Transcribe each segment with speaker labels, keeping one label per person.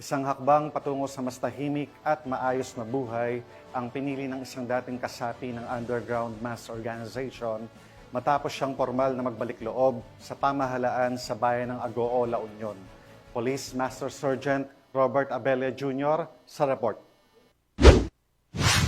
Speaker 1: Isang hakbang patungo sa mas tahimik at maayos na buhay ang pinili ng isang dating kasapi ng underground mass organization matapos siyang formal na magbalik loob sa pamahalaan sa bayan ng Agoo, La Union. Police Master Sergeant Robert Abella Jr. sa report.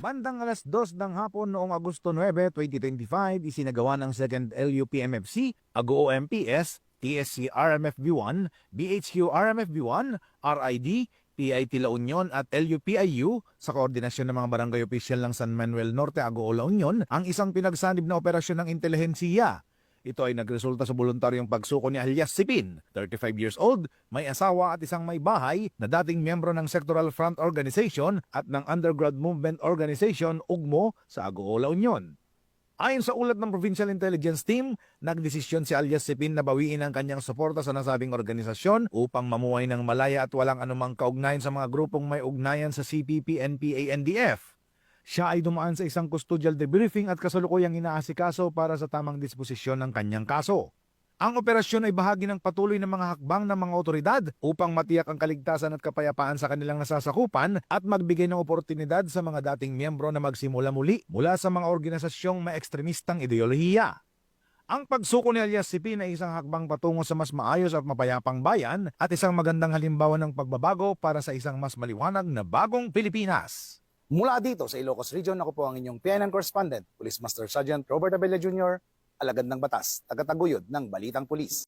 Speaker 2: Bandang alas 2 ng hapon noong Agosto 9, 2025, isinagawa ng 2nd LUPMFC, Agoo MPS, TSC RMFB1, BHQ RMFB1, RID, PIT La Union at LUPIU sa koordinasyon ng mga barangay opisyal ng San Manuel Norte, Agoo, La Union ang isang pinagsanib na operasyon ng intelihensiya. Ito ay nagresulta sa voluntaryong pagsuko ni alias Sipin, 35 years old, may asawa at isang may bahay na dating miyembro ng Sectoral Front Organization at ng Underground Movement Organization, UGMO, sa Agoo, La Union. Ayon sa ulat ng Provincial Intelligence Team, nagdesisyon si alias Sipin na bawiin ang kanyang suporta sa nasabing organisasyon upang mamuhay ng malaya at walang anumang kaugnayan sa mga grupong may ugnayan sa CPP, NPA, NDF. Siya ay dumaan sa isang custodial debriefing at kasalukuyang inaasikaso para sa tamang disposisyon ng kanyang kaso. Ang operasyon ay bahagi ng patuloy ng mga hakbang ng mga otoridad upang matiyak ang kaligtasan at kapayapaan sa kanilang nasasakupan at magbigay ng oportunidad sa mga dating miyembro na magsimula muli mula sa mga organisasyong may ekstremistang ideolohiya. Ang pagsuko ni alias Sipin ay isang hakbang patungo sa mas maayos at mapayapang bayan at isang magandang halimbawa ng pagbabago para sa isang mas maliwanag na bagong Pilipinas.
Speaker 3: Mula dito sa Ilocos Region, ako po ang inyong PNN correspondent, Police Master Sergeant Robert Abella Jr., alagad ng batas, tagataguyod ng Balitang Pulis.